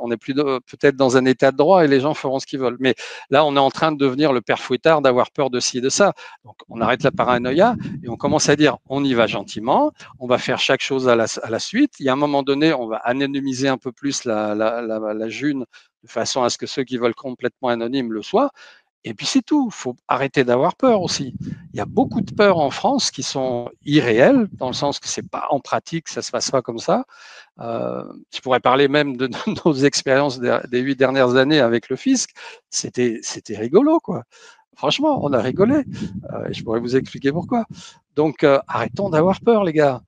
on est plus peut-être dans un état de droit et les gens feront ce qu'ils veulent. Mais là, on est en train de devenir le père Fouettard, d'avoir peur de ci et de ça. Donc, on arrête la paranoïa et on commence à dire, on y va gentiment, on va faire chaque chose à la suite. Il y a un moment donné, on va anonymiser un peu plus la June de façon à ce que ceux qui veulent complètement anonymes le soient. Et puis c'est tout, il faut arrêter d'avoir peur aussi. Il y a beaucoup de peurs en France qui sont irréelles, dans le sens que c'est pas en pratique, ça se passe pas comme ça. Je pourrais parler même de nos expériences des 8 dernières années avec le fisc. C'était rigolo, quoi. Franchement, on a rigolé. Je pourrais vous expliquer pourquoi. Donc, arrêtons d'avoir peur, les gars.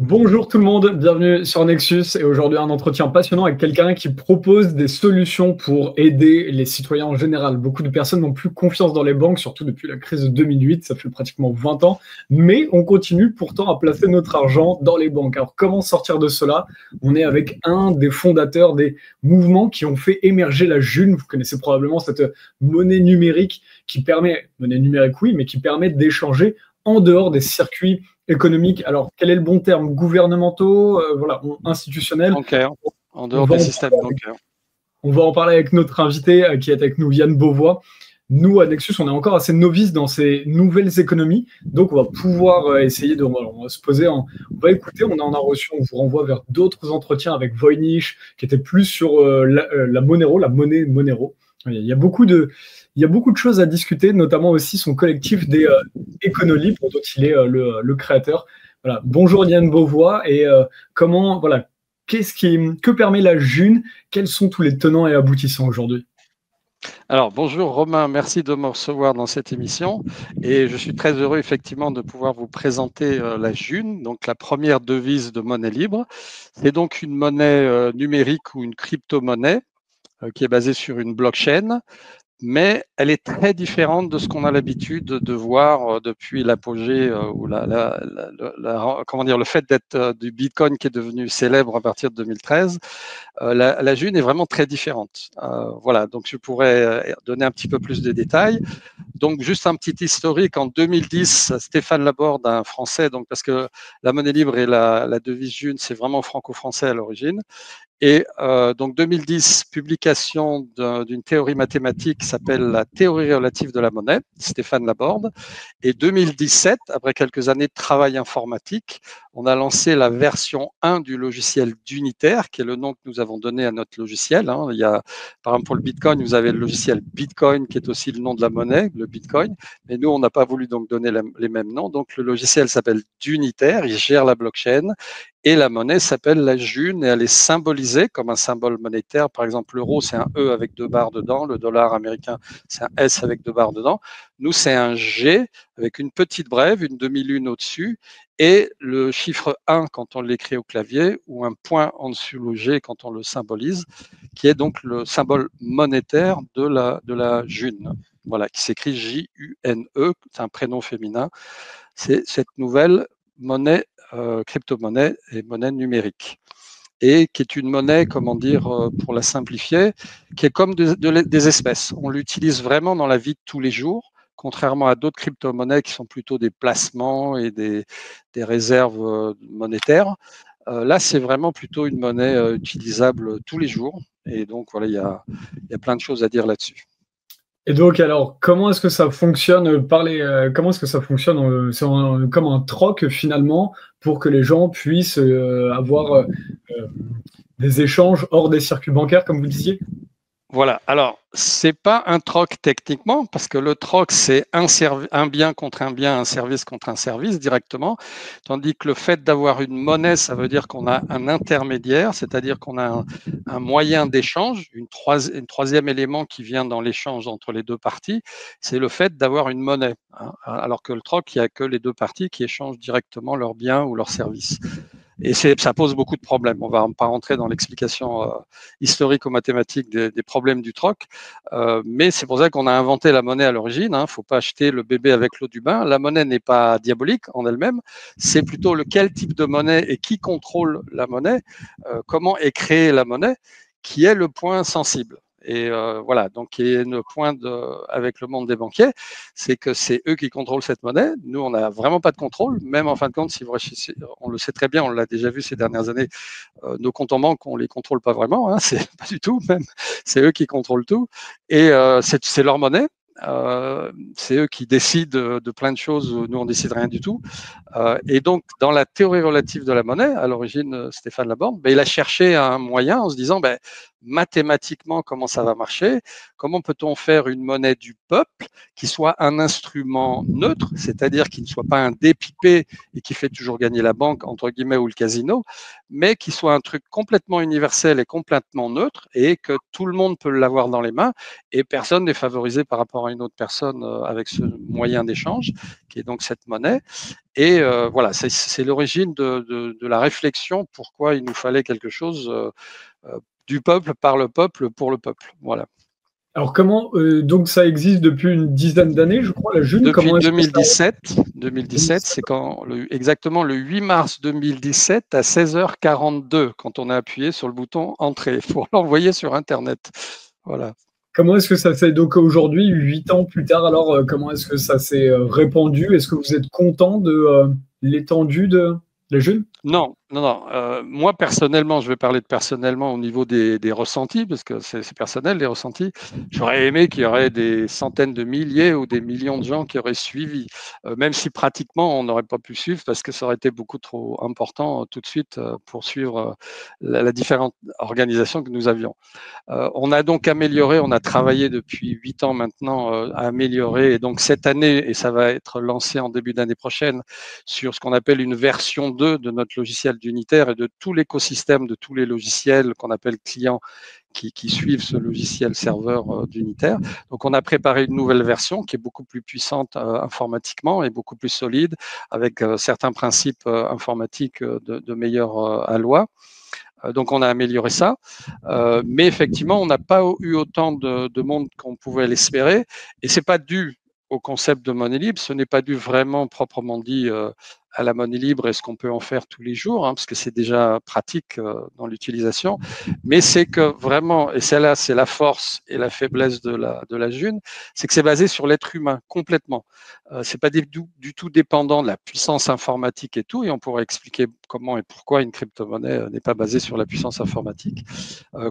Bonjour tout le monde, bienvenue sur Nexus et aujourd'hui un entretien passionnant avec quelqu'un qui propose des solutions pour aider les citoyens en général. Beaucoup de personnes n'ont plus confiance dans les banques, surtout depuis la crise de 2008, ça fait pratiquement 20 ans, mais on continue pourtant à placer notre argent dans les banques. Alors comment sortir de cela? On est avec un des fondateurs des mouvements qui ont fait émerger la June. Vous connaissez probablement cette monnaie numérique qui permet, monnaie numérique oui, mais qui permet d'échanger en dehors des circuits économiques. Alors, quel est le bon terme? Gouvernementaux, voilà, institutionnels. Bancaire, en dehors des systèmes bancaires. On va en parler avec notre invité qui est avec nous, Yann Beauvois. Nous, à Nexus, on est encore assez novices dans ces nouvelles économies. Donc, on va pouvoir essayer de... On va se poser, on va écouter. On en a reçu, on vous renvoie vers d'autres entretiens avec Voynich, qui était plus sur la Monero, la monnaie Monero. Il y a beaucoup de choses à discuter, notamment aussi son collectif des Econolib, dont il est le créateur. Voilà. Bonjour Yann Beauvois, et que permet la June? Quels sont tous les tenants et aboutissants aujourd'hui? Alors, bonjour Romain, merci de me recevoir dans cette émission et je suis très heureux effectivement de pouvoir vous présenter la June, donc la première devise de monnaie libre. C'est donc une monnaie numérique ou une crypto-monnaie qui est basée sur une blockchain, mais elle est très différente de ce qu'on a l'habitude de voir depuis l'apogée ou comment dire, le fait d'être du Bitcoin qui est devenu célèbre à partir de 2013. La June est vraiment très différente. Voilà, donc je pourrais donner un petit peu plus de détails. Donc, juste un petit historique. En 2010, Stéphane Laborde, un Français, donc parce que la monnaie libre et la devise June, c'est vraiment franco-français à l'origine. Et donc 2010, publication d'une théorie mathématique qui s'appelle la théorie relative de la monnaie, Stéphane Laborde. Et 2017, après quelques années de travail informatique, on a lancé la version 1 du logiciel d'Unitaire, qui est le nom que nous avons donné à notre logiciel. Il y a, par exemple, pour le Bitcoin, vous avez le logiciel Bitcoin, qui est aussi le nom de la monnaie, le Bitcoin. Mais nous, on n'a pas voulu donc donner les mêmes noms. Donc, le logiciel s'appelle d'Unitaire, il gère la blockchain. Et la monnaie s'appelle la June et elle est symbolisée comme un symbole monétaire. Par exemple, l'euro, c'est un E avec 2 barres dedans. Le dollar américain, c'est un S avec 2 barres dedans. Nous, c'est un G avec une petite brève, une demi-lune au-dessus et le chiffre 1 quand on l'écrit au clavier ou un point en dessous le G quand on le symbolise, qui est donc le symbole monétaire de la June. Voilà, qui s'écrit J-U-N-E, c'est un prénom féminin. C'est cette nouvelle monnaie crypto-monnaie et monnaie numérique. Et qui est une monnaie, comment dire, pour la simplifier, qui est comme des espèces. On l'utilise vraiment dans la vie de tous les jours, contrairement à d'autres crypto-monnaies qui sont plutôt des placements et des réserves monétaires. Là, c'est vraiment plutôt une monnaie utilisable tous les jours. Et donc, voilà, il y a plein de choses à dire là-dessus. Et donc, alors, comment est-ce que ça fonctionne comment est-ce que ça fonctionne comme un troc finalement pour que les gens puissent avoir des échanges hors des circuits bancaires, comme vous disiez? Voilà. Alors, c'est pas un troc techniquement, parce que le troc, c'est un bien contre un bien, un service contre un service directement. Tandis que le fait d'avoir une monnaie, ça veut dire qu'on a un intermédiaire, c'est-à-dire qu'on a un moyen d'échange, un troisième élément qui vient dans l'échange entre les deux parties, c'est le fait d'avoir une monnaie. Alors que le troc, il n'y a que les deux parties qui échangent directement leurs biens ou leurs services. Et ça pose beaucoup de problèmes. On ne va pas rentrer dans l'explication historique ou mathématique des problèmes du troc, mais c'est pour ça qu'on a inventé la monnaie à l'origine. Il ne faut pas acheter le bébé avec l'eau du bain. La monnaie n'est pas diabolique en elle-même, c'est plutôt quel type de monnaie et qui contrôle la monnaie, comment est créée la monnaie, qui est le point sensible. Et voilà, donc il y a le point avec le monde des banquiers, c'est que c'est eux qui contrôlent cette monnaie. Nous, on n'a vraiment pas de contrôle, même en fin de compte, si vous réfléchissez, on le sait très bien, on l'a déjà vu ces dernières années, nos comptes en banque, on les contrôle pas vraiment, hein, c'est pas du tout, même, c'est eux qui contrôlent tout, et c'est leur monnaie. C'est eux qui décident de plein de choses, nous on décide rien du tout. Et donc, dans la théorie relative de la monnaie, à l'origine, Stéphane Laborde, il a cherché un moyen en se disant, mathématiquement, comment ça va marcher? Comment peut-on faire une monnaie du peuple qui soit un instrument neutre, c'est-à-dire qui ne soit pas un dépipé et qui fait toujours gagner la banque, entre guillemets, ou le casino, mais qui soit un truc complètement universel et complètement neutre et que tout le monde peut l'avoir dans les mains et personne n'est favorisé par rapport à une autre personne avec ce moyen d'échange, qui est donc cette monnaie. Et voilà, c'est l'origine de la réflexion pourquoi il nous fallait quelque chose du peuple, par le peuple, pour le peuple. Voilà. Alors comment donc ça existe depuis une dizaine d'années, je crois, la June. Depuis Comment est-ce que 2017, c'est exactement le 8 mars 2017 à 16h42 quand on a appuyé sur le bouton Entrée pour l'envoyer sur Internet. Voilà. Comment est-ce que ça s'est donc aujourd'hui, 8 ans plus tard, alors comment est-ce que ça s'est répandu? Est-ce que vous êtes content de l'étendue de la June? Non, non, non. Moi, personnellement, je vais parler de personnellement au niveau des ressentis, parce que c'est personnel, les ressentis. J'aurais aimé qu'il y aurait des centaines de milliers ou des millions de gens qui auraient suivi, même si pratiquement on n'aurait pas pu suivre, parce que ça aurait été beaucoup trop important tout de suite pour suivre la différente organisation que nous avions. On a donc amélioré, on a travaillé depuis 8 ans maintenant à améliorer, et donc cette année, et ça va être lancé en début d'année prochaine, sur ce qu'on appelle une version 2 de notre logiciel d'unitaire et de tout l'écosystème de tous les logiciels qu'on appelle clients qui suivent ce logiciel serveur d'unitaire. Donc on a préparé une nouvelle version qui est beaucoup plus puissante informatiquement et beaucoup plus solide, avec certains principes informatiques de meilleure aloi. Donc on a amélioré ça, mais effectivement on n'a pas eu autant de monde qu'on pouvait l'espérer, et c'est pas dû au concept de monnaie libre, ce n'est pas dû vraiment proprement dit à la monnaie libre et ce qu'on peut en faire tous les jours, hein, parce que c'est déjà pratique dans l'utilisation, mais c'est que vraiment, et celle-là c'est la force et la faiblesse de la June, c'est que c'est basé sur l'être humain complètement. C'est pas du tout dépendant de la puissance informatique et tout, et on pourrait expliquer comment et pourquoi une crypto-monnaie n'est pas basée sur la puissance informatique,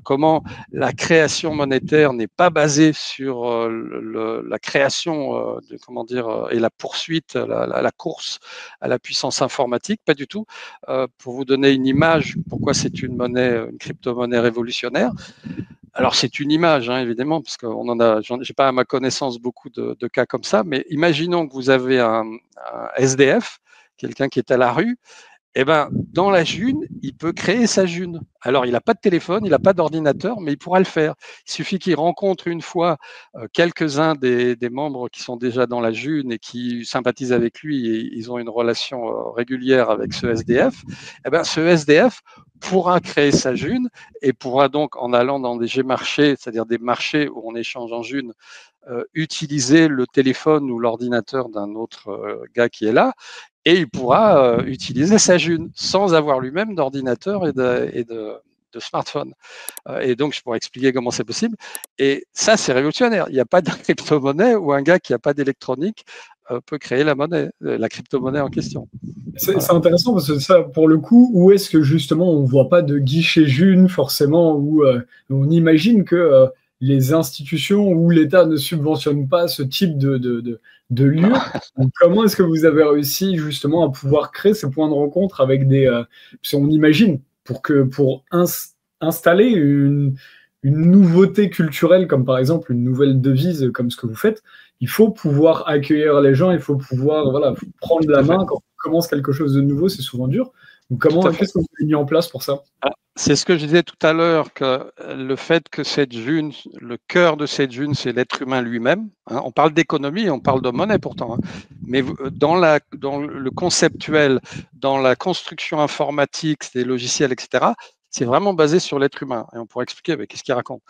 comment la création monétaire n'est pas basée sur la création comment dire, et la poursuite, la course à la puissance informatique, pas du tout. Pour vous donner une image, pourquoi c'est une monnaie, une crypto-monnaie révolutionnaire. Alors c'est une image, hein, évidemment, parce qu'on en a, j'ai pas à ma connaissance beaucoup de cas comme ça, mais imaginons que vous avez un SDF, quelqu'un qui est à la rue. Eh ben, dans la June, il peut créer sa June. Alors, il n'a pas de téléphone, il n'a pas d'ordinateur, mais il pourra le faire. Il suffit qu'il rencontre une fois quelques-uns des membres qui sont déjà dans la June et qui sympathisent avec lui et ils ont une relation régulière avec ce SDF. Eh ben, ce SDF pourra créer sa June et pourra donc, en allant dans des G-marchés, c'est-à-dire des marchés où on échange en June, utiliser le téléphone ou l'ordinateur d'un autre gars qui est là, et il pourra utiliser sa June sans avoir lui-même d'ordinateur et de smartphone. Et donc, je pourrais expliquer comment c'est possible. Et ça, c'est révolutionnaire. Il n'y a pas de crypto-monnaie où un gars qui n'a pas d'électronique peut créer la monnaie, la crypto-monnaie en question. C'est intéressant parce que ça, pour le coup, où est-ce que justement on ne voit pas de guichet June forcément, où on imagine que les institutions ou l'État ne subventionnent pas ce type de lieu. Donc, comment est-ce que vous avez réussi justement à pouvoir créer ces points de rencontre avec des... on imagine, pour installer une nouveauté culturelle, comme par exemple une nouvelle devise, comme ce que vous faites, il faut pouvoir accueillir les gens, il faut pouvoir prendre la main. Quand on commence quelque chose de nouveau, c'est souvent dur. Donc, qu'est-ce que vous avez mis en place pour ça? C'est ce que je disais tout à l'heure, que le fait que cette June, le cœur de cette June, c'est l'être humain lui-même. Hein. On parle d'économie, on parle de monnaie pourtant, hein. Mais dans le conceptuel, dans la construction informatique, des logiciels, etc., c'est vraiment basé sur l'être humain. Et on pourrait expliquer qu'est-ce qu'il raconte.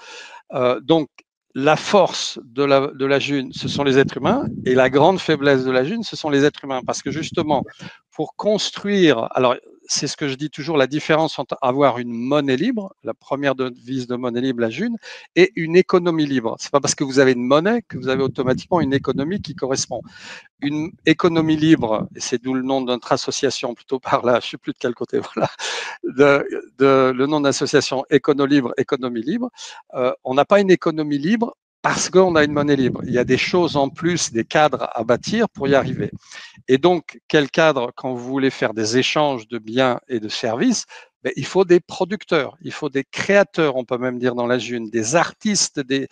Donc, la force de la June, ce sont les êtres humains, et la grande faiblesse de la June, ce sont les êtres humains. Parce que justement, pour construire, alors c'est ce que je dis toujours, la différence entre avoir une monnaie libre, la première devise de monnaie libre, la June, et une économie libre. C'est pas parce que vous avez une monnaie que vous avez automatiquement une économie qui correspond. Une économie libre, et c'est d'où le nom de notre association, plutôt par là, je ne sais plus de quel côté, voilà, le nom d'association Écono-Libre, économie libre, on n'a pas une économie libre parce qu'on a une monnaie libre. Il y a des choses en plus, des cadres à bâtir pour y arriver. Et donc, quel cadre quand vous voulez faire des échanges de biens et de services? Ben, il faut des producteurs, il faut des créateurs, on peut même dire dans la June, des artistes, des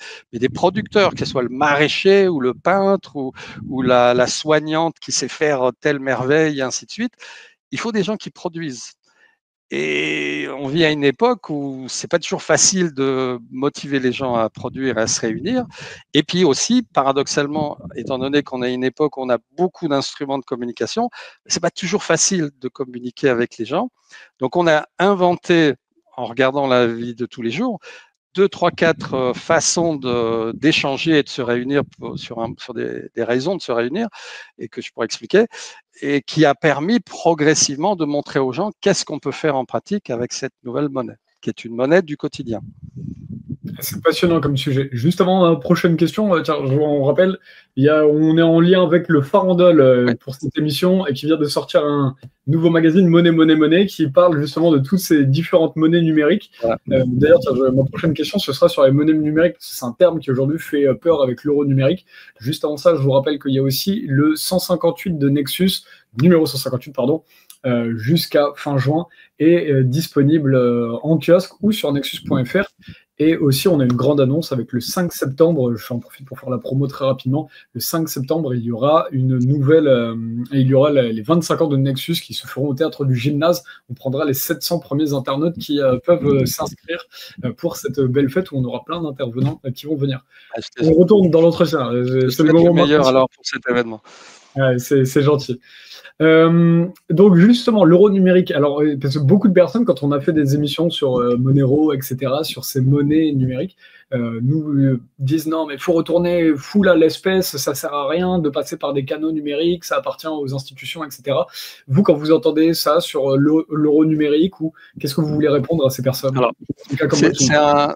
producteurs, que ce soit le maraîcher ou le peintre ou la soignante qui sait faire telle merveille, et ainsi de suite. Il faut des gens qui produisent. Et on vit à une époque où c'est pas toujours facile de motiver les gens à produire et à se réunir. Et puis aussi, paradoxalement, étant donné qu'on a une époque où on a beaucoup d'instruments de communication, c'est pas toujours facile de communiquer avec les gens. Donc on a inventé, en regardant la vie de tous les jours, 2, 3, 4 façons d'échanger et de se réunir sur des raisons de se réunir et que je pourrais expliquer et qui a permis progressivement de montrer aux gens qu'est-ce qu'on peut faire en pratique avec cette nouvelle monnaie, qui est une monnaie du quotidien. C'est passionnant comme sujet. Juste avant la prochaine question, tiens, on rappelle, on est en lien avec le Farandole pour cette émission et qui vient de sortir un nouveau magazine Monnaie qui parle justement de toutes ces différentes monnaies numériques. Voilà. D'ailleurs, ma prochaine question, ce sera sur les monnaies numériques, parce que c'est un terme qui aujourd'hui fait peur avec l'euro numérique. Juste avant ça, je vous rappelle qu'il y a aussi le 158 de Nexus, numéro 158, pardon, jusqu'à fin juin, est disponible en kiosque ou sur nexus.fr. Et aussi, on a une grande annonce avec le 5 septembre, j'en profite pour faire la promo très rapidement, le 5 septembre, il y aura une nouvelle, il y aura les 25 ans de Nexus qui se feront au Théâtre du Gymnase. On prendra les 700 premiers internautes qui peuvent s'inscrire pour cette belle fête où on aura plein d'intervenants qui vont venir. On retourne dans l'entretien. C'est le moment meilleur alors pour cet événement. Ouais, c'est gentil. Donc justement, l'euro numérique, alors parce que beaucoup de personnes, quand on a fait des émissions sur Monero, etc., sur ces monnaies numériques, nous disent non, mais il faut retourner full à l'espèce, ça sert à rien de passer par des canaux numériques, ça appartient aux institutions, etc. Vous, quand vous entendez ça sur l'euro numérique, ou qu'est-ce que vous voulez répondre à ces personnes? Alors,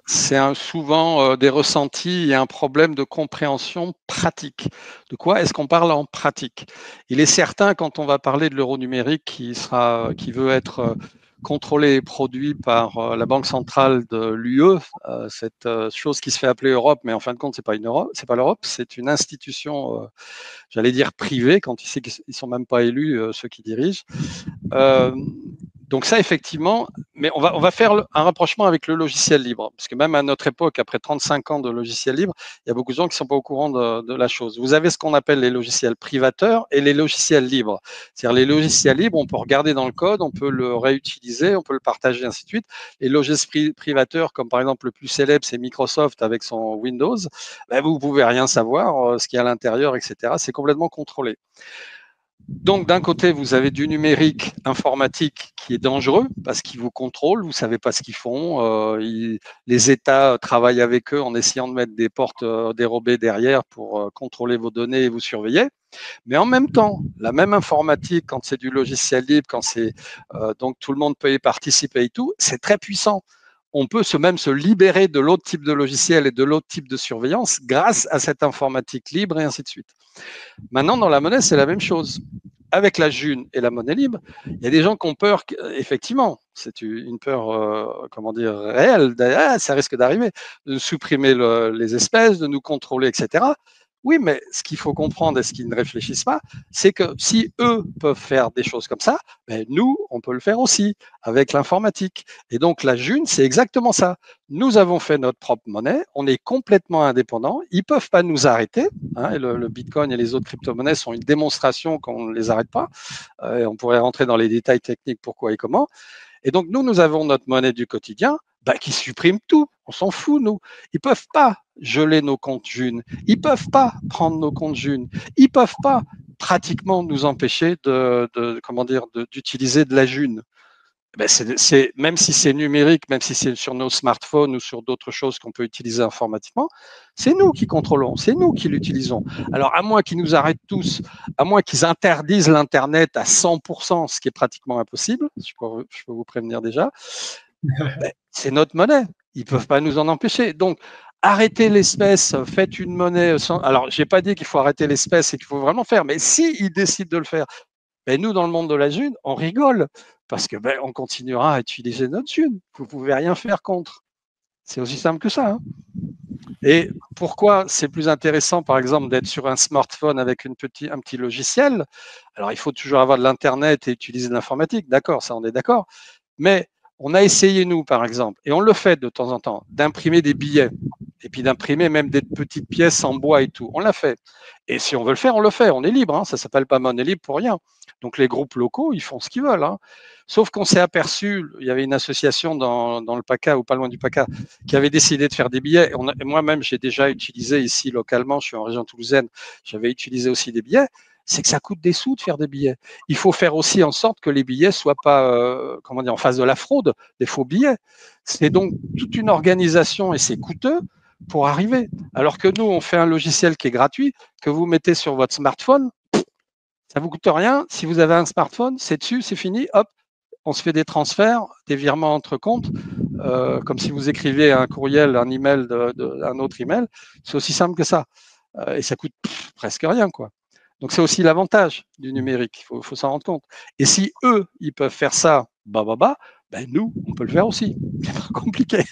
c'est souvent des ressentis et un problème de compréhension pratique. De quoi est-ce qu'on parle en pratique? Il est certain, quand on va parler de l'euro numérique qui veut être contrôlé et produit par la Banque centrale de l'UE, cette chose qui se fait appeler Europe, mais en fin de compte, c'est pas l'Europe, c'est une institution, j'allais dire privée, quand ils ne sont même pas élus, ceux qui dirigent. Donc ça, effectivement, mais on va faire un rapprochement avec le logiciel libre, parce que même à notre époque, après 35 ans de logiciel libre, il y a beaucoup de gens qui ne sont pas au courant de la chose. Vous avez ce qu'on appelle les logiciels privateurs et les logiciels libres. C'est-à-dire les logiciels libres, on peut regarder dans le code, on peut le réutiliser, on peut le partager, ainsi de suite. Les logiciels privateurs, comme par exemple le plus célèbre, c'est Microsoft avec son Windows, ben vous ne pouvez rien savoir, ce qu'il y a à l'intérieur, etc. C'est complètement contrôlé. Donc, d'un côté, vous avez du numérique informatique qui est dangereux parce qu'ils vous contrôlent, vous ne savez pas ce qu'ils font. Les États travaillent avec eux en essayant de mettre des portes dérobées derrière pour contrôler vos données et vous surveiller. Mais en même temps, la même informatique, quand c'est du logiciel libre, quand c'est donc tout le monde peut y participer et tout, c'est très puissant. On peut même se libérer de l'autre type de logiciel et de l'autre type de surveillance grâce à cette informatique libre et ainsi de suite. Maintenant, dans la monnaie, c'est la même chose. Avec la June et la monnaie libre, il y a des gens qui ont peur, effectivement, c'est une peur, réelle, ça risque d'arriver, de supprimer les espèces, de nous contrôler, etc. Oui, mais ce qu'il faut comprendre et ce qu'ils ne réfléchissent pas, c'est que si eux peuvent faire des choses comme ça, ben nous, on peut le faire aussi avec l'informatique. Et donc la June, c'est exactement ça. Nous avons fait notre propre monnaie, on est complètement indépendants, ils ne peuvent pas nous arrêter. Hein, et le Bitcoin et les autres crypto-monnaies sont une démonstration qu'on ne les arrête pas. On pourrait rentrer dans les détails techniques pourquoi et comment. Et donc nous avons notre monnaie du quotidien, qui supprime tout. On s'en fout, nous. Ils ne peuvent pas geler nos comptes June. Ils ne peuvent pas prendre nos comptes June. Ils ne peuvent pas pratiquement nous empêcher d'utiliser de la June. Ben même si c'est numérique, même si c'est sur nos smartphones ou sur d'autres choses qu'on peut utiliser informatiquement, c'est nous qui contrôlons, c'est nous qui l'utilisons. Alors, à moins qu'ils nous arrêtent tous, à moins qu'ils interdisent l'Internet à 100%, ce qui est pratiquement impossible, je peux vous prévenir déjà, ben, c'est notre monnaie. Ils ne peuvent pas nous en empêcher. Donc, arrêtez l'espèce, faites une monnaie sans… Alors, je n'ai pas dit qu'il faut arrêter l'espèce et qu'il faut vraiment faire, mais s'ils décident de le faire, ben nous, dans le monde de la June, on rigole parce que on continuera à utiliser notre June. Vous ne pouvez rien faire contre. C'est aussi simple que ça. Hein. Et pourquoi c'est plus intéressant, par exemple, d'être sur un smartphone avec un petit logiciel? Alors, il faut toujours avoir de l'Internet et utiliser de l'informatique. D'accord, ça, on est d'accord. Mais on a essayé, nous, par exemple, et on le fait de temps en temps, d'imprimer des billets et puis d'imprimer même des petites pièces en bois et tout. On l'a fait. Et si on veut le faire, on le fait. On est libre. Hein. Ça ne s'appelle pas monnaie libre pour rien. Donc les groupes locaux, ils font ce qu'ils veulent. Hein. Sauf qu'on s'est aperçu, il y avait une association dans le PACA ou pas loin du PACA qui avait décidé de faire des billets. Et moi-même, j'ai déjà utilisé ici localement, je suis en région toulousaine, j'avais utilisé aussi des billets. C'est que ça coûte des sous de faire des billets. Il faut faire aussi en sorte que les billets soient pas, en face de la fraude, des faux billets. C'est donc toute une organisation et c'est coûteux pour arriver. Alors que nous, on fait un logiciel qui est gratuit, que vous mettez sur votre smartphone, ça vous coûte rien. Si vous avez un smartphone, c'est dessus, c'est fini, hop, on se fait des transferts, des virements entre comptes, comme si vous écrivez un courriel, un email un autre email. C'est aussi simple que ça. Et ça coûte presque rien, quoi. Donc c'est aussi l'avantage du numérique, il faut s'en rendre compte. Et si eux, ils peuvent faire ça, nous, on peut le faire aussi. C'est pas compliqué.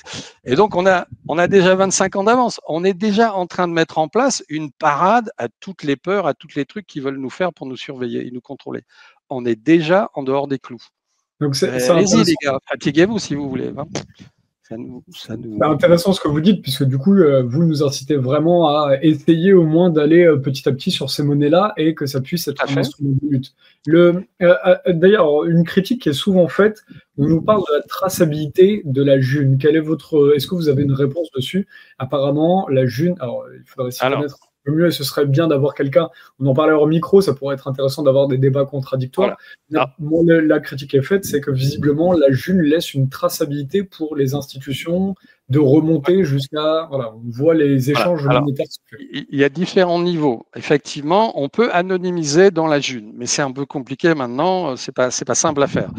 Et donc on a déjà 25 ans d'avance. On est déjà en train de mettre en place une parade à toutes les peurs, à tous les trucs qu'ils veulent nous faire pour nous surveiller et nous contrôler. On est déjà en dehors des clous. Donc allez-y les gars, fatiguez-vous si vous voulez. Hein. C'est intéressant ce que vous dites, puisque du coup, vous nous incitez vraiment à essayer au moins d'aller petit à petit sur ces monnaies-là et que ça puisse être un instrument de lutte. D'ailleurs, une critique qui est souvent faite, on nous parle de la traçabilité de la June. Est-ce que vous avez une réponse dessus? Apparemment, la June, alors il faudrait s'y connaître un peu mieux et ce serait bien d'avoir quelqu'un, on en parlait hors micro, ça pourrait être intéressant d'avoir des débats contradictoires. Voilà. La critique est faite, c'est que visiblement, la June laisse une traçabilité pour les institutions de remonter jusqu'à… Voilà, on voit les échanges monétaires. Il y a différents niveaux. Effectivement, on peut anonymiser dans la June, mais c'est un peu compliqué maintenant, c'est pas simple à faire.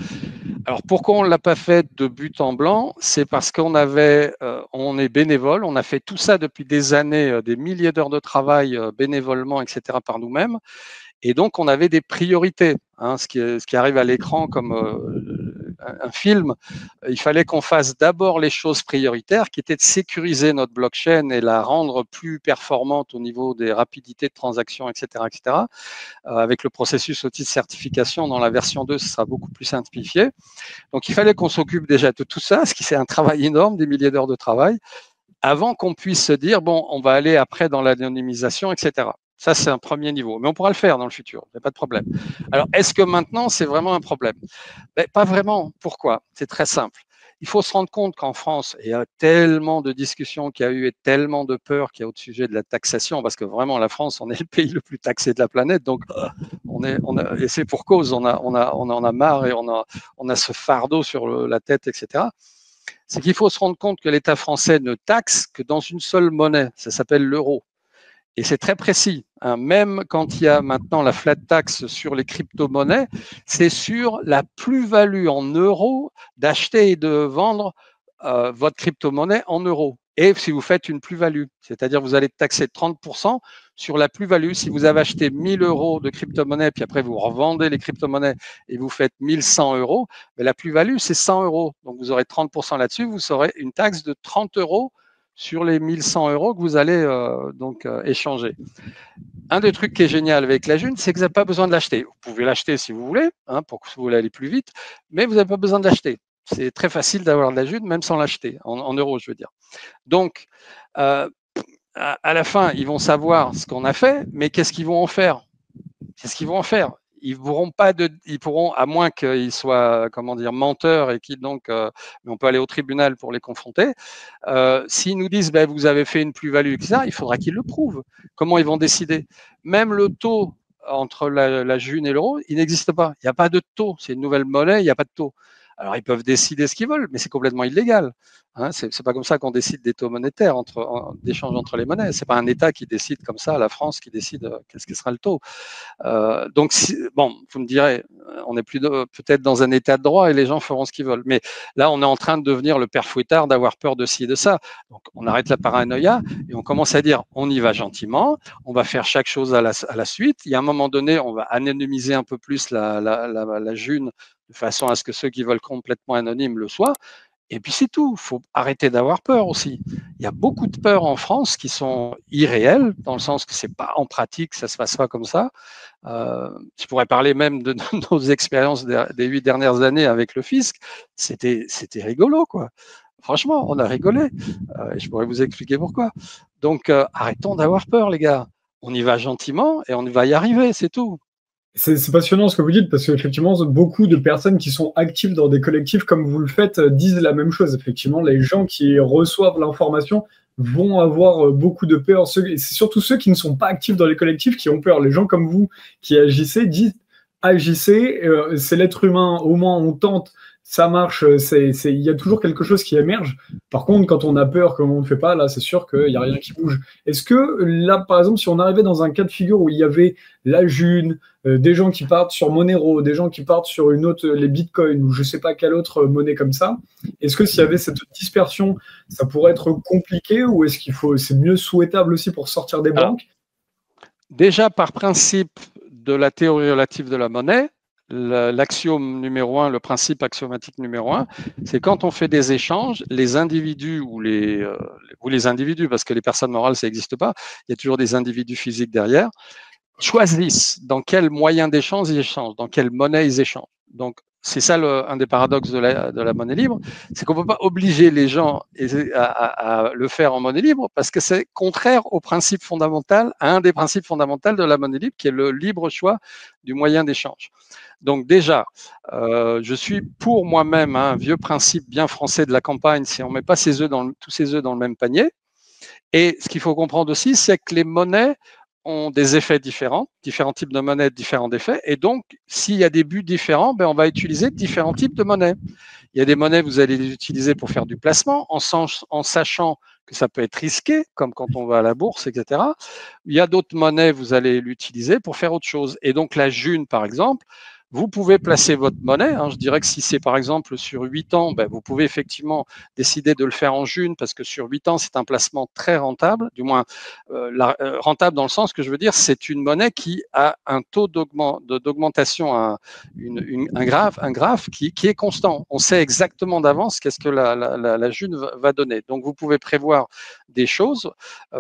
Alors pourquoi on ne l'a pas fait de but en blanc? C'est parce qu'on est bénévole, on a fait tout ça depuis des années, des milliers d'heures de travail bénévolement, etc. par nous-mêmes. Et donc, on avait des priorités. Hein, ce qui arrive à l'écran comme un film, il fallait qu'on fasse d'abord les choses prioritaires, qui étaient de sécuriser notre blockchain et la rendre plus performante au niveau des rapidités de transactions, etc. etc. Avec le processus outil de certification, dans la version 2, ce sera beaucoup plus simplifié. Donc, il fallait qu'on s'occupe déjà de tout ça, ce qui c'est un travail énorme, des milliers d'heures de travail, avant qu'on puisse se dire, bon, on va aller après dans l'anonymisation, etc. Ça, c'est un premier niveau. Mais on pourra le faire dans le futur, il n'y a pas de problème. Alors, est-ce que maintenant, c'est vraiment un problème? Pas vraiment. Pourquoi? C'est très simple. Il faut se rendre compte qu'en France, il y a tellement de discussions qu'il y a eu et tellement de peurs qu'il y a au sujet de la taxation, parce que vraiment, la France, on est le pays le plus taxé de la planète. Donc, et c'est pour cause, on en a marre et on a ce fardeau sur la tête, etc. C'est qu'il faut se rendre compte que l'État français ne taxe que dans une seule monnaie. Ça s'appelle l'euro. Et c'est très précis. Hein. Même quand il y a maintenant la flat tax sur les crypto-monnaies, c'est sur la plus-value en euros d'acheter et de vendre votre crypto-monnaie en euros. Et si vous faites une plus-value, c'est-à-dire vous allez taxer 30% sur la plus-value. Si vous avez acheté 1000 euros de crypto-monnaie, puis après vous revendez les crypto-monnaies et vous faites 1100 euros, mais la plus-value, c'est 100 euros. Donc vous aurez 30% là-dessus, vous aurez une taxe de 30 euros sur les 1100 euros que vous allez échanger. Un des trucs qui est génial avec la June, c'est que vous n'avez pas besoin de l'acheter. Vous pouvez l'acheter si vous voulez, hein, pour que vous voulez aller plus vite, mais vous n'avez pas besoin de l'acheter. C'est très facile d'avoir de la June, même sans l'acheter, en euros, je veux dire. Donc, à la fin, ils vont savoir ce qu'on a fait, mais qu'est-ce qu'ils vont en faire? Qu'est-ce qu'ils vont en faire? Ils pourront, à moins qu'ils soient, menteurs et qu'ils donc, mais on peut aller au tribunal pour les confronter. S'ils nous disent, vous avez fait une plus-value, etc., il faudra qu'ils le prouvent. Comment ils vont décider? Même le taux entre la June et l'euro, il n'existe pas. Il n'y a pas de taux. C'est une nouvelle monnaie, il n'y a pas de taux. Alors, ils peuvent décider ce qu'ils veulent, mais c'est complètement illégal. Hein, c'est pas comme ça qu'on décide des taux monétaires d'échange entre les monnaies. C'est pas un État qui décide comme ça, la France qui décide qu'est-ce qui sera le taux. Donc, bon, vous me direz, on est plus peut-être dans un état de droit et les gens feront ce qu'ils veulent. Mais là, on est en train de devenir le père Fouettard, d'avoir peur de ci et de ça. Donc, on arrête la paranoïa et on commence à dire, on y va gentiment, on va faire chaque chose à la suite. Il y a un moment donné, on va anonymiser un peu plus la June de façon à ce que ceux qui veulent complètement anonyme le soient. Et puis c'est tout, il faut arrêter d'avoir peur aussi. Il y a beaucoup de peurs en France qui sont irréelles, dans le sens que c'est pas en pratique, ça se passe pas comme ça. Je pourrais parler même de nos expériences des 8 dernières années avec le fisc. C'était rigolo, quoi. Franchement, on a rigolé. Je pourrais vous expliquer pourquoi. Donc, arrêtons d'avoir peur, les gars. On y va gentiment et on va y arriver, c'est tout. C'est passionnant ce que vous dites, parce qu'effectivement, beaucoup de personnes qui sont actives dans des collectifs comme vous le faites disent la même chose. Effectivement, les gens qui reçoivent l'information vont avoir beaucoup de peur. C'est surtout ceux qui ne sont pas actifs dans les collectifs qui ont peur. Les gens comme vous qui agissez disent agissez, c'est l'être humain, au moins on tente, ça marche, il y a toujours quelque chose qui émerge. Par contre, quand on a peur, comme on ne fait pas, là, c'est sûr qu'il n'y a rien qui bouge. Est-ce que là, par exemple, si on arrivait dans un cas de figure où il y avait la June, des gens qui partent sur Monero, des gens qui partent sur une autre, les bitcoins, ou je ne sais pas quelle autre monnaie comme ça, est-ce que s'il y avait cette dispersion, ça pourrait être compliqué, ou est-ce c'est mieux souhaitable aussi pour sortir des banques? Déjà, par principe de la théorie relative de la monnaie, l'axiome numéro 1, le principe axiomatique numéro 1, c'est quand on fait des échanges, les individus ou les individus, parce que les personnes morales, ça n'existe pas, il y a toujours des individus physiques derrière, choisissent dans quel moyen d'échange ils échangent, dans quelle monnaie ils échangent. Donc, c'est ça un des paradoxes de la monnaie libre, c'est qu'on ne peut pas obliger les gens à le faire en monnaie libre parce que c'est contraire au principe fondamental, à un des principes fondamentaux de la monnaie libre, qui est le libre choix du moyen d'échange. Donc déjà, je suis pour moi-même un vieux principe bien français de la campagne, si on ne met pas tous ses œufs dans le même panier. Et ce qu'il faut comprendre aussi, c'est que les monnaies ont des effets différents types de monnaies, différents effets. Et donc, s'il y a des buts différents, on va utiliser différents types de monnaies. Il y a des monnaies, vous allez les utiliser pour faire du placement, en sachant que ça peut être risqué, comme quand on va à la bourse, etc. Il y a d'autres monnaies, vous allez l'utiliser pour faire autre chose. Et donc, la June, par exemple, vous pouvez placer votre monnaie. Je dirais que si c'est par exemple sur 8 ans, vous pouvez effectivement décider de le faire en June parce que sur 8 ans, c'est un placement très rentable, du moins rentable dans le sens que je veux dire, c'est une monnaie qui a un taux d'augmentation, un graphe qui est constant. On sait exactement d'avance qu'est-ce que la June va donner. Donc, vous pouvez prévoir des choses.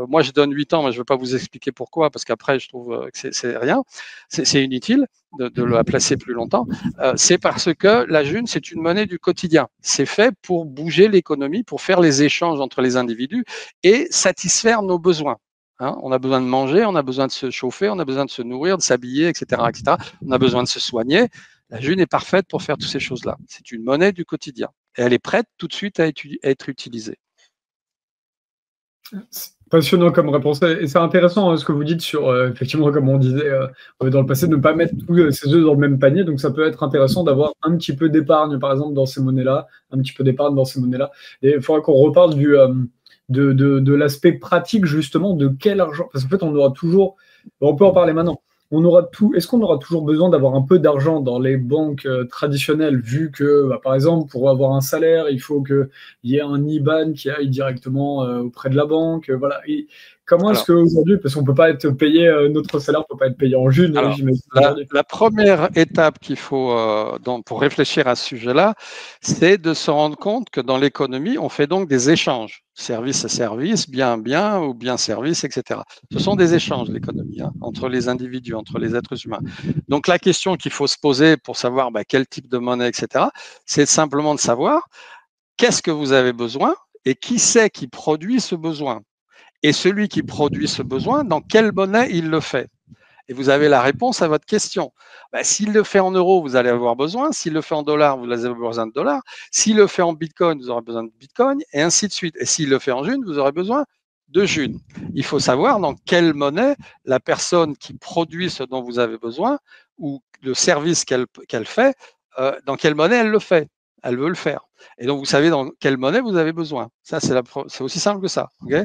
Moi, je donne 8 ans, mais je ne veux pas vous expliquer pourquoi, parce qu'après, je trouve que c'est rien. C'est inutile de la placer plus longtemps, c'est parce que la June, c'est une monnaie du quotidien. C'est fait pour bouger l'économie, pour faire les échanges entre les individus et satisfaire nos besoins. On a besoin de manger, on a besoin de se chauffer, on a besoin de se nourrir, de s'habiller, etc., etc. On a besoin de se soigner. La June est parfaite pour faire toutes ces choses-là. C'est une monnaie du quotidien et elle est prête tout de suite à être utilisée. Passionnant comme réponse. Et c'est intéressant ce que vous dites sur, effectivement, comme on disait dans le passé, de ne pas mettre tous ses œufs dans le même panier. Donc, ça peut être intéressant d'avoir un petit peu d'épargne, par exemple, dans ces monnaies-là, un petit peu d'épargne dans ces monnaies-là. Et il faudra qu'on reparle de l'aspect pratique, justement, de quel argent. Parce qu'en fait, on aura toujours. On peut en parler maintenant. Est-ce qu'on aura toujours besoin d'avoir un peu d'argent dans les banques traditionnelles, vu que, par exemple, pour avoir un salaire, il faut qu'il y ait un IBAN qui aille directement auprès de la banque. Voilà. Et comment est-ce qu'aujourd'hui, parce qu'on ne peut pas être payé, notre salaire ne peut pas être payé en June, la première étape qu'il faut pour réfléchir à ce sujet-là, c'est de se rendre compte que dans l'économie, on fait donc des échanges, service à service, bien ou bien service, etc. Ce sont des échanges, l'économie, entre les individus, entre les êtres humains. Donc la question qu'il faut se poser pour savoir quel type de monnaie, etc., c'est simplement de savoir qu'est-ce que vous avez besoin et qui c'est qui produit ce besoin. Et celui qui produit ce besoin, dans quelle monnaie il le fait? Et vous avez la réponse à votre question. S'il le fait en euros, vous allez avoir besoin. S'il le fait en dollars, vous allez avoir besoin de dollars. S'il le fait en bitcoin, vous aurez besoin de bitcoin, et ainsi de suite. Et s'il le fait en June, vous aurez besoin de June. Il faut savoir dans quelle monnaie la personne qui produit ce dont vous avez besoin ou le service qu'elle fait, dans quelle monnaie elle le fait. elle veut le faire. Et donc, vous savez dans quelle monnaie vous avez besoin. Ça, c'est aussi simple que ça. Okay,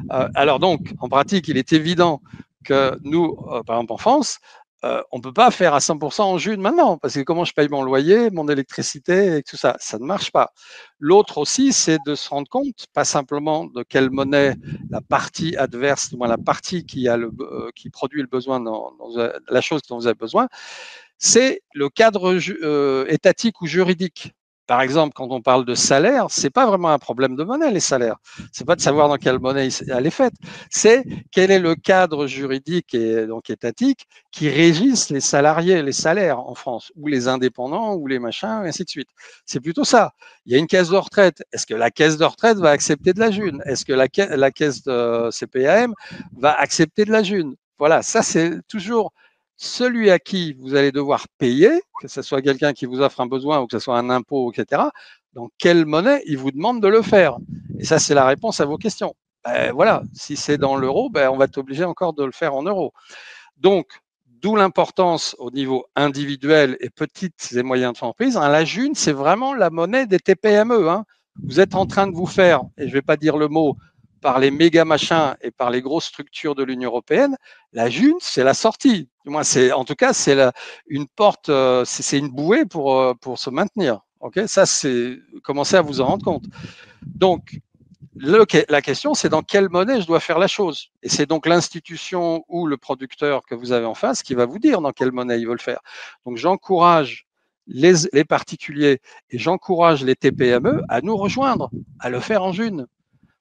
alors donc, en pratique, il est évident que nous, par exemple en France, on ne peut pas faire à 100% en June maintenant, parce que comment je paye mon loyer, mon électricité et tout ça, ça ne marche pas. L'autre aussi, c'est de se rendre compte, pas simplement de quelle monnaie la partie adverse, du moins la partie qui produit le besoin dans la chose dont vous avez besoin, c'est le cadre étatique ou juridique. Par exemple, quand on parle de salaire, c'est pas vraiment un problème de monnaie, les salaires. C'est pas de savoir dans quelle monnaie elle est faite. C'est quel est le cadre juridique et donc étatique qui régisse les salariés, les salaires en France, ou les indépendants, ou les machins, et ainsi de suite. C'est plutôt ça. Il y a une caisse de retraite. Est-ce que la caisse de retraite va accepter de la june? Est-ce que la caisse de CPAM va accepter de la june? Voilà, ça c'est toujours celui à qui vous allez devoir payer, que ce soit quelqu'un qui vous offre un besoin ou que ce soit un impôt, etc., dans quelle monnaie il vous demande de le faire. Et ça, c'est la réponse à vos questions. Ben, voilà, si c'est dans l'euro, ben, on va être obligé encore de le faire en euros. Donc, d'où l'importance au niveau individuel et petites et moyennes entreprises. La june, c'est vraiment la monnaie des TPME. Hein. Vous êtes en train de vous faire, et je ne vais pas dire le mot, par les méga machins et par les grosses structures de l'Union européenne, la june, c'est la sortie. En tout cas, c'est une porte, c'est une bouée pour se maintenir. Okay, ça, c'est commencer à vous en rendre compte. Donc, la question, c'est dans quelle monnaie je dois faire la chose. Et c'est donc l'institution ou le producteur que vous avez en face qui va vous dire dans quelle monnaie il veut le faire. Donc, j'encourage les particuliers et j'encourage les TPME à nous rejoindre, à le faire en june.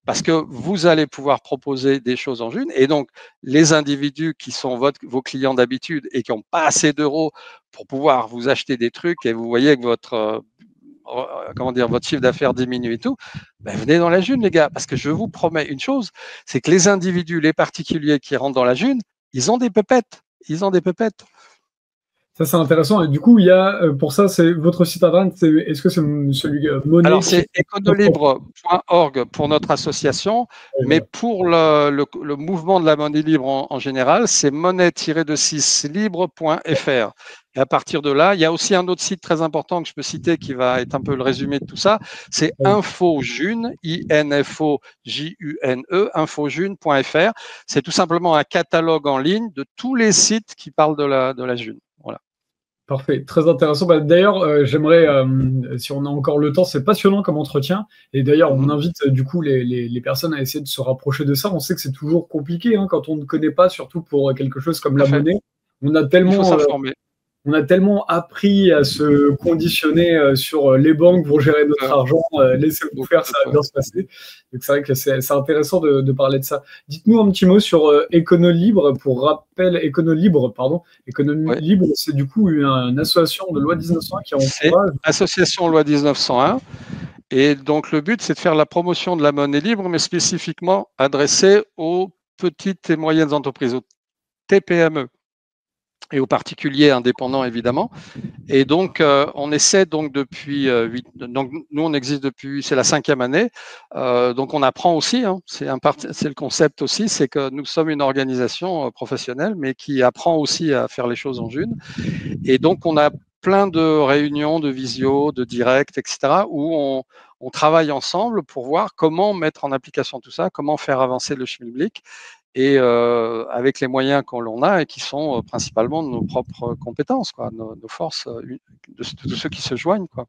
Parce que vous allez pouvoir proposer des choses en june. Et donc, les individus qui sont vos clients d'habitude et qui n'ont pas assez d'euros pour pouvoir vous acheter des trucs, et vous voyez que votre chiffre d'affaires diminue et tout, ben venez dans la june, les gars. Parce que je vous promets une chose, c'est que les individus, les particuliers qui rentrent dans la june, ils ont des pépettes. Ils ont des pépettes. Ça, c'est intéressant. Et du coup, il y a, pour ça, c'est votre site internet, est-ce que c'est celui monnaie? Alors, c'est éconolibre.org pour notre association, mais pour le mouvement de la monnaie libre en général, c'est monnaie-de-6libre.fr. Et à partir de là, il y a aussi un autre site très important que je peux citer qui va être un peu le résumé de tout ça. C'est infojune, I-N-F-O-J-U-N-E, infojune.fr. C'est tout simplement un catalogue en ligne de tous les sites qui parlent de la june. Voilà. Parfait, très intéressant. Bah, d'ailleurs, j'aimerais, si on a encore le temps, c'est passionnant comme entretien. Et d'ailleurs, on invite du coup les personnes à essayer de se rapprocher de ça. On sait que c'est toujours compliqué hein, quand on ne connaît pas, surtout pour quelque chose comme la monnaie. On a Il faut s'informer. On a tellement appris à se conditionner sur les banques pour gérer notre argent. Laissez-vous faire, ça va bien se passer. Donc c'est vrai que c'est intéressant de parler de ça. Dites-nous un petit mot sur Éconolibre. Pour rappel, Éconolibre, pardon. Économie libre, c'est du coup une association de loi 1901 qui encourage. Association loi 1901. Et donc le but, c'est de faire la promotion de la monnaie libre, mais spécifiquement adressée aux petites et moyennes entreprises, aux TPME. Et aux particuliers indépendants, évidemment. Et donc, on essaie donc depuis donc nous, on existe depuis, c'est la 5e année. Donc, on apprend aussi. Hein, c'est le concept aussi, c'est que nous sommes une organisation professionnelle, mais qui apprend aussi à faire les choses en june. Et donc, on a plein de réunions, de visio, de directs, etc., où on travaille ensemble pour voir comment mettre en application tout ça, comment faire avancer le schmilblick, et avec les moyens qu'on a et qui sont principalement nos propres compétences, quoi, nos forces de ceux qui se joignent, quoi.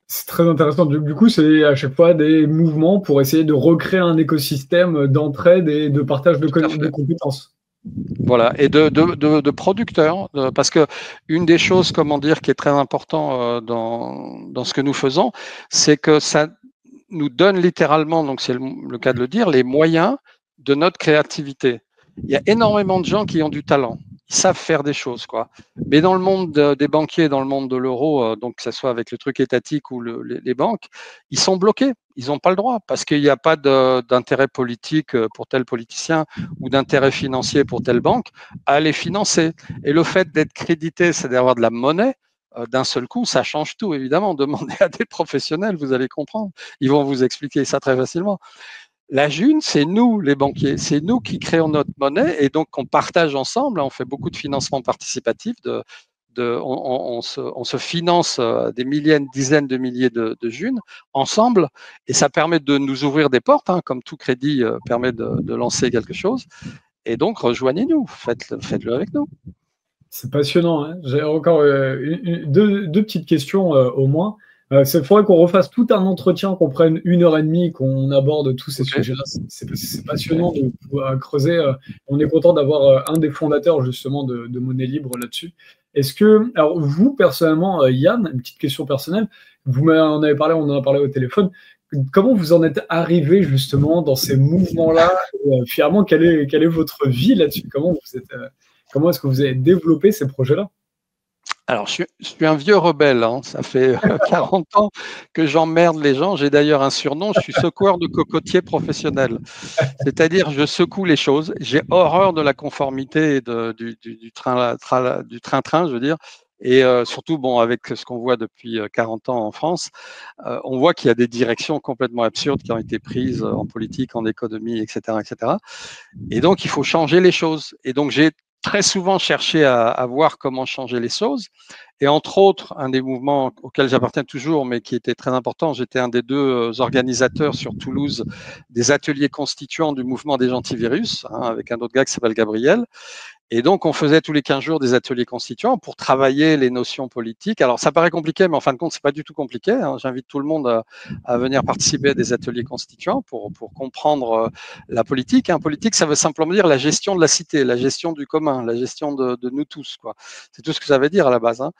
C'est très intéressant. Du coup, c'est à chaque fois des mouvements pour essayer de recréer un écosystème d'entraide et de partage de compétences. Voilà, et de producteurs, parce que une des choses, comment dire, qui est très important dans ce que nous faisons, c'est que ça nous donne littéralement, donc c'est le cas de le dire, les moyens de notre créativité. Il y a énormément de gens qui ont du talent, ils savent faire des choses, quoi. Mais dans le monde des banquiers, dans le monde de l'euro, donc que ce soit avec le truc étatique ou les banques, ils sont bloqués, ils n'ont pas le droit parce qu'il n'y a pas d'intérêt politique pour tel politicien ou d'intérêt financier pour telle banque à les financer. Et le fait d'être crédité, c'est d'avoir de la monnaie. D'un seul coup, ça change tout, évidemment. Demandez à des professionnels, vous allez comprendre. Ils vont vous expliquer ça très facilement. La june, c'est nous, les banquiers. C'est nous qui créons notre monnaie et donc on partage ensemble. On fait beaucoup de financement participatif, de on se finance des milliers, dizaines de milliers de Junes ensemble, et ça permet de nous ouvrir des portes, hein, comme tout crédit permet de lancer quelque chose. Et donc, rejoignez-nous, faites-le avec nous. C'est passionnant, hein. J'ai encore deux petites questions au moins. Il faudrait qu'on refasse tout un entretien, qu'on prenne 1 heure et demie, qu'on aborde tous ces sujets-là. C'est passionnant de pouvoir creuser. On est content d'avoir un des fondateurs justement de Monnaie Libre là-dessus. Est-ce que, alors vous personnellement, Yann, une petite question personnelle, vous en avez parlé, on en a parlé au téléphone. Comment vous en êtes arrivé justement dans ces mouvements-là? Finalement, quelle est votre vie là-dessus? Comment est-ce que vous avez développé ces projets-là? Alors, je suis un vieux rebelle, hein. Ça fait 40 ans que j'emmerde les gens. J'ai d'ailleurs un surnom, je suis secoueur de cocotiers professionnel. C'est-à-dire, je secoue les choses. J'ai horreur de la conformité et du train-train, je veux dire. Et surtout, bon, avec ce qu'on voit depuis 40 ans en France, on voit qu'il y a des directions complètement absurdes qui ont été prises en politique, en économie, etc., etc. Et donc, il faut changer les choses. Et donc, j'ai très souvent cherché à voir comment changer les choses. Et entre autres, un des mouvements auxquels j'appartiens toujours, mais qui était très important, j'étais un des deux organisateurs sur Toulouse des ateliers constituants du mouvement des antivirus, hein, avec un autre gars qui s'appelle Gabriel. Et donc, on faisait tous les 15 jours des ateliers constituants pour travailler les notions politiques. Alors, ça paraît compliqué, mais en fin de compte, c'est pas du tout compliqué, hein. J'invite tout le monde à venir participer à des ateliers constituants pour comprendre la politique. Hein. Politique, ça veut simplement dire la gestion de la cité, la gestion du commun, la gestion de nous tous, quoi. C'est tout ce que ça veut dire à la base, hein.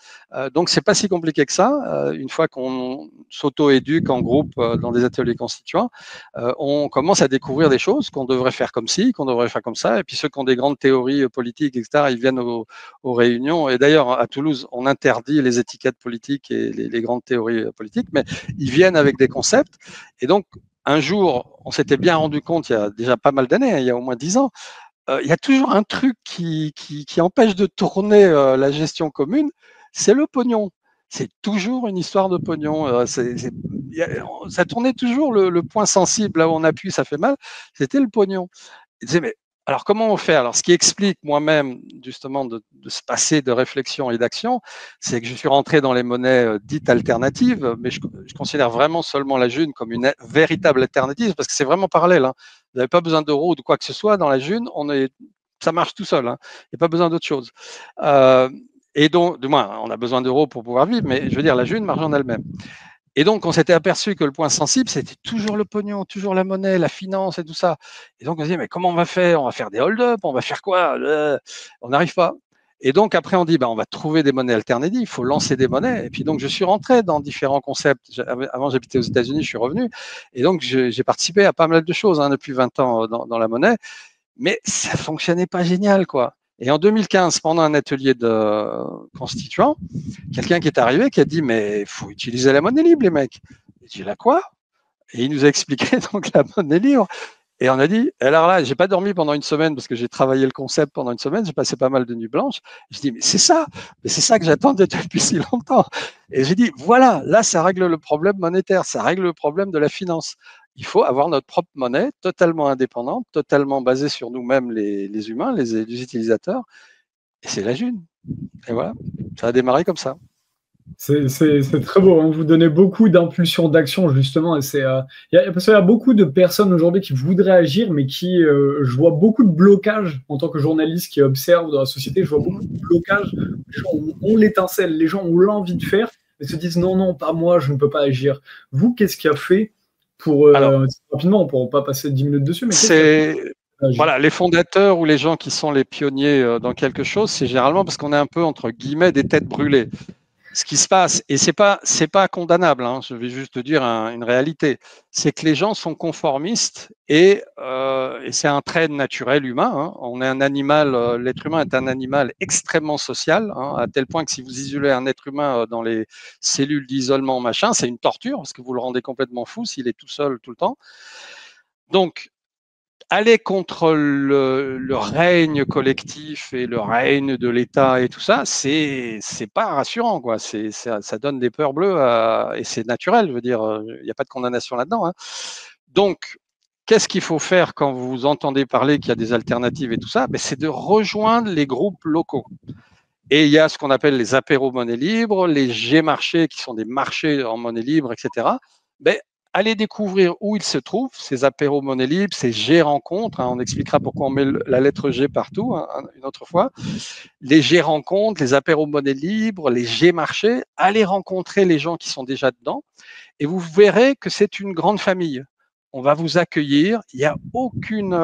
Donc, c'est pas si compliqué que ça. Une fois qu'on s'auto-éduque en groupe dans des ateliers constituants, on commence à découvrir des choses qu'on devrait faire comme ci, qu'on devrait faire comme ça. Et puis, ceux qui ont des grandes théories politiques, etc., ils viennent aux réunions. Et d'ailleurs, à Toulouse, on interdit les étiquettes politiques et les grandes théories politiques, mais ils viennent avec des concepts. Et donc, un jour, on s'était bien rendu compte, il y a déjà pas mal d'années, hein, il y a au moins 10 ans, il y a toujours un truc qui empêche de tourner la gestion commune, c'est le pognon. C'est toujours une histoire de pognon. Ça tournait toujours le point sensible, là où on appuie, ça fait mal, c'était le pognon. Il disait, mais alors comment on fait? Alors, ce qui explique moi-même justement de se passer de réflexion et d'action, c'est que je suis rentré dans les monnaies dites alternatives, mais je considère vraiment seulement la June comme une véritable alternative parce que c'est vraiment parallèle, hein. Vous n'avez pas besoin d'euros ou de quoi que ce soit dans la June, ça marche tout seul, hein. Il n'y a pas besoin d'autre chose. Et donc, du moins, on a besoin d'euros pour pouvoir vivre, mais je veux dire, la June marche en elle-même. Et donc, on s'était aperçu que le point sensible, c'était toujours le pognon, toujours la monnaie, la finance et tout ça. Et donc, on se dit, mais comment on va faire? On va faire des hold-up, on va faire quoi? On n'arrive pas. Et donc, après, on dit, on va trouver des monnaies alternatives, il faut lancer des monnaies. Et puis, donc, je suis rentré dans différents concepts. Avant, j'habitais aux États-Unis, je suis revenu. Et donc, j'ai participé à pas mal de choses, hein, depuis 20 ans dans la monnaie. Mais ça ne fonctionnait pas génial, quoi. Et en 2015, pendant un atelier de constituant, quelqu'un qui est arrivé qui a dit, mais il faut utiliser la monnaie libre, les mecs. J'ai dit, la quoi? Et il nous a expliqué donc la monnaie libre. Et on a dit, alors là, j'ai pas dormi pendant une semaine parce que j'ai travaillé le concept pendant une semaine, j'ai passé pas mal de nuits blanches. Je dis, mais c'est ça que j'attendais depuis si longtemps. Et j'ai dit, voilà, là, ça règle le problème monétaire, ça règle le problème de la finance. Il faut avoir notre propre monnaie, totalement indépendante, totalement basée sur nous-mêmes, les humains, les utilisateurs. Et c'est la June. Et voilà, ça a démarré comme ça. C'est très beau, hein. Vous donnez beaucoup d'impulsions d'action, justement. Et parce qu'il y a beaucoup de personnes aujourd'hui qui voudraient agir, mais je vois beaucoup de blocages en tant que journaliste qui observe dans la société. Je vois beaucoup de blocages. Les gens ont l'étincelle, les gens ont l'envie de faire, mais se disent non, non, pas moi, je ne peux pas agir. Vous, qu'est-ce qui a fait pour, rapidement, on ne pourra pas passer 10 minutes dessus, mais voilà, les fondateurs ou les gens qui sont les pionniers dans quelque chose, c'est généralement parce qu'on est un peu, entre guillemets, des têtes brûlées. Ce qui se passe, et c'est pas condamnable, hein, je vais juste te dire une réalité, c'est que les gens sont conformistes et c'est un trait naturel humain, hein. On est un animal, l'être humain est un animal extrêmement social, hein, à tel point que si vous isolez un être humain dans les cellules d'isolement, machin, c'est une torture parce que vous le rendez complètement fou s'il est tout seul tout le temps. Donc, aller contre le règne collectif et le règne de l'État et tout ça, c'est pas rassurant, quoi. Ça donne des peurs bleues et c'est naturel. Je veux dire, il n'y a pas de condamnation là-dedans, hein. Donc, qu'est-ce qu'il faut faire quand vous entendez parler qu'il y a des alternatives et tout ça? Ben, c'est de rejoindre les groupes locaux. Et il y a ce qu'on appelle les apéros monnaie libre, les G-marchés qui sont des marchés en monnaie libre, etc. Ben, allez découvrir où ils se trouvent, ces apéros monnaie libre, ces G-rencontres. On expliquera pourquoi on met la lettre G partout une autre fois. Les G-rencontres, les apéros monnaie libre, les G-marchés. Allez rencontrer les gens qui sont déjà dedans et vous verrez que c'est une grande famille. On va vous accueillir. Il n'y a aucune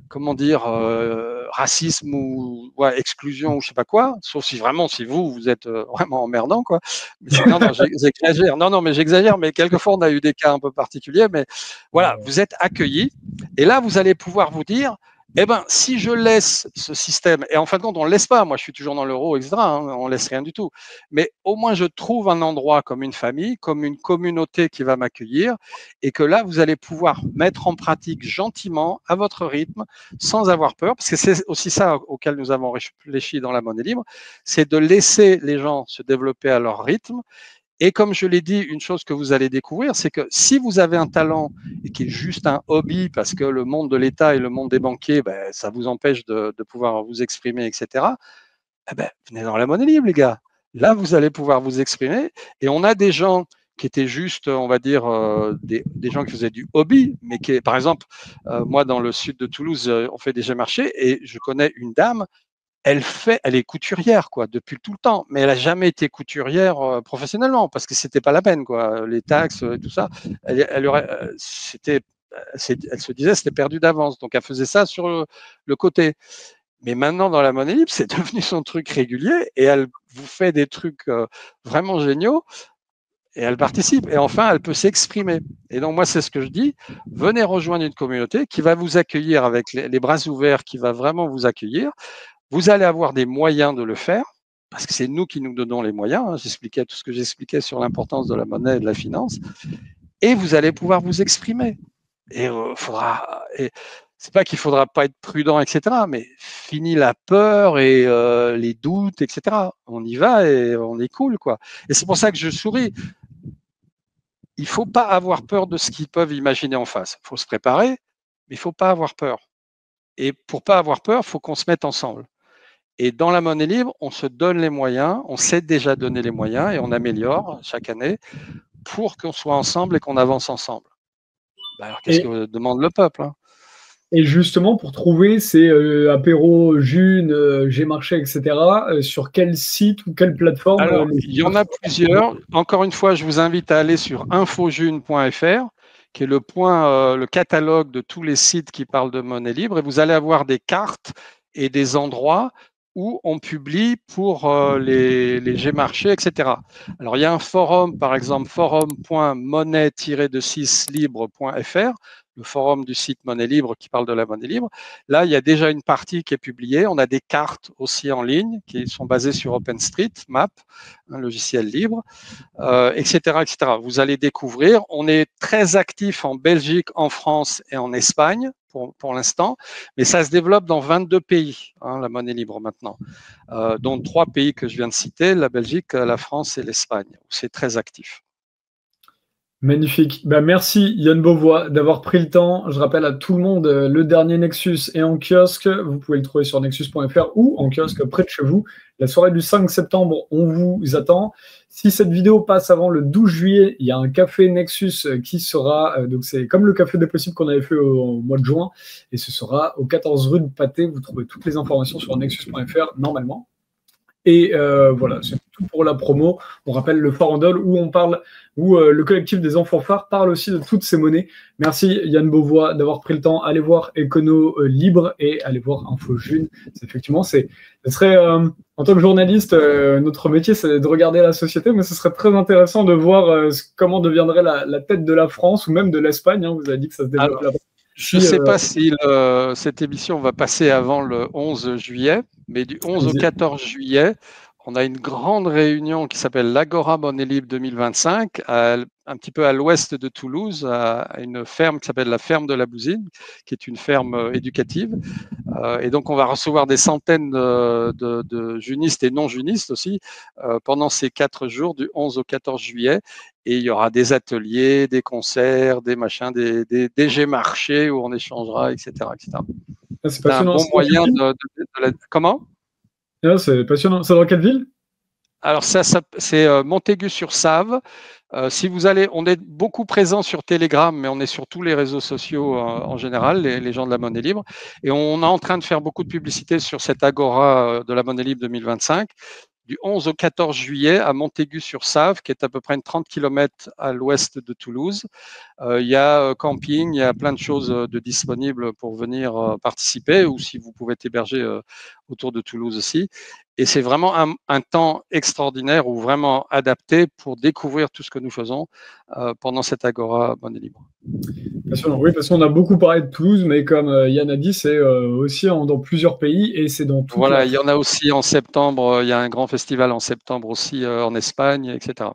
comment dire, racisme ou exclusion ou je sais pas quoi, sauf si vraiment, si vous êtes vraiment emmerdant, quoi. Mais non, j'exagère. Non, mais j'exagère, mais quelquefois, on a eu des cas un peu particuliers, mais voilà, vous êtes accueillis et là, vous allez pouvoir vous dire, eh ben, si je laisse ce système, et en fin de compte, on ne laisse pas, moi je suis toujours dans l'euro, etc., on ne laisse rien du tout, mais au moins je trouve un endroit comme une famille, comme une communauté qui va m'accueillir, et que là, vous allez pouvoir mettre en pratique gentiment, à votre rythme, sans avoir peur, parce que c'est aussi ça auquel nous avons réfléchi dans la monnaie libre, c'est de laisser les gens se développer à leur rythme. Et comme je l'ai dit, une chose que vous allez découvrir, c'est que si vous avez un talent et qui est juste un hobby, parce que le monde de l'État et le monde des banquiers, ben, ça vous empêche de pouvoir vous exprimer, etc., eh ben, venez dans la monnaie libre, les gars. Là, vous allez pouvoir vous exprimer. Et on a des gens qui étaient juste, on va dire, des gens qui faisaient du hobby, mais qui, par exemple, moi, dans le sud de Toulouse, on fait des jeux marchés et je connais une dame, elle est couturière, quoi, depuis tout le temps, mais elle n'a jamais été couturière professionnellement parce que c'était pas la peine, quoi, les taxes et tout ça. Elle aurait, elle se disait c'était perdu d'avance, donc elle faisait ça sur le côté. Mais maintenant, dans la monnaie libre, c'est devenu son truc régulier et elle vous fait des trucs vraiment géniaux et elle participe. Et enfin, elle peut s'exprimer. Et donc, moi, c'est ce que je dis. Venez rejoindre une communauté qui va vous accueillir avec les bras ouverts, qui va vraiment vous accueillir. Vous allez avoir des moyens de le faire parce que c'est nous qui nous donnons les moyens. J'expliquais tout ce que j'expliquais sur l'importance de la monnaie et de la finance. Et vous allez pouvoir vous exprimer. Et c'est pas qu'il faudra pas être prudent, etc. Mais fini la peur et les doutes, etc. On y va et on est cool, quoi. Et c'est pour ça que je souris. Il faut pas avoir peur de ce qu'ils peuvent imaginer en face. Il faut se préparer, mais il faut pas avoir peur. Et pour pas avoir peur, il faut qu'on se mette ensemble. Et dans la monnaie libre, on se donne les moyens, on sait déjà donner les moyens et on améliore chaque année pour qu'on soit ensemble et qu'on avance ensemble. Ben alors, qu'est-ce que demande le peuple, hein? Et justement, pour trouver ces apéros, June, Gmarché, etc., sur quel site ou quelle plateforme Alors, il y en a plusieurs. Encore une fois, je vous invite à aller sur infojune.fr, qui est le catalogue de tous les sites qui parlent de monnaie libre, et vous allez avoir des cartes et des endroits où on publie pour les Gmarché, etc. Alors, il y a un forum, par exemple, forum.monnaie-libre.fr, le forum du site Monnaie Libre qui parle de la monnaie libre. Là, il y a déjà une partie qui est publiée. On a des cartes aussi en ligne qui sont basées sur OpenStreetMap, un logiciel libre, etc., etc. Vous allez découvrir. On est très actif en Belgique, en France et en Espagne pour l'instant, mais ça se développe dans 22 pays, la monnaie libre maintenant, dont 3 pays que je viens de citer, la Belgique, la France et l'Espagne, où c'est très actif. Magnifique. Bah, merci Yann Beauvois d'avoir pris le temps. Je rappelle à tout le monde, le dernier Nexus est en kiosque. Vous pouvez le trouver sur nexus.fr ou en kiosque près de chez vous. La soirée du 5 septembre, on vous attend. Si cette vidéo passe avant le 12 juillet, il y a un café Nexus qui sera, donc c'est comme le café des possibles qu'on avait fait au mois de juin, et ce sera au 14 rue de Pâté. Vous trouvez toutes les informations sur nexus.fr normalement. Et voilà, c'est tout pour la promo. On rappelle le Farandole où on parle, où le collectif des enfants phares parle aussi de toutes ces monnaies. Merci Yann Beauvois d'avoir pris le temps. Allez voir Econo Libre et allez voir InfoJune. Effectivement, ce serait, en tant que journaliste, notre métier, c'est de regarder la société, mais ce serait très intéressant de voir comment deviendrait la tête de la France ou même de l'Espagne. Vous avez dit que ça se développe là-bas. Je ne sais pas si cette émission va passer avant le 11 juillet, mais du 11 au 14 juillet, on a une grande réunion qui s'appelle l'Agora Monnaie Libre 2025, un petit peu à l'ouest de Toulouse, à une ferme qui s'appelle la ferme de la Bousine, qui est une ferme éducative. Et donc, on va recevoir des centaines de junistes et non-junistes aussi pendant ces 4 jours, du 11 au 14 juillet. Et il y aura des ateliers, des concerts, des machins, des G-marchés où on échangera, etc. etc. C'est un bon moyen de Comment ? Ah, c'est passionnant. C'est dans quelle ville? Alors ça c'est Montaigu-sur-Save. Si vous allez, on est beaucoup présent sur Telegram, mais on est sur tous les réseaux sociaux en général, les gens de la monnaie libre. Et on est en train de faire beaucoup de publicité sur cette Agora de la monnaie libre 2025, du 11 au 14 juillet à Montaigu-sur-Save, qui est à peu près 30 km à l'ouest de Toulouse. Il y a camping, il y a plein de choses de disponibles pour venir participer, ou si vous pouvez être hébergé autour de Toulouse aussi. Et c'est vraiment un temps extraordinaire ou vraiment adapté pour découvrir tout ce que nous faisons pendant cette Agora Monnaie Libre. Passionnant. Oui, parce qu'on a beaucoup parlé de Toulouse, mais comme Yann a dit, c'est aussi dans plusieurs pays et c'est dans toute Voilà, la il y en a aussi en septembre, il y a un grand festival en septembre aussi en Espagne, etc.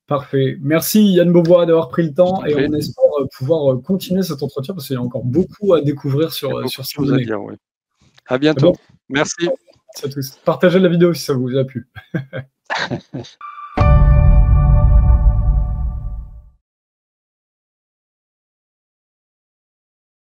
Parfait. Merci Yann Beauvois d'avoir pris le temps et Oui. on espère pouvoir continuer cet entretien parce qu'il y a encore beaucoup à découvrir Il y a sur, beaucoup sur de cette choses à monnaie. dire, oui. À C'est bientôt. bon. Merci. Merci à tous. Partagez la vidéo si ça vous a plu.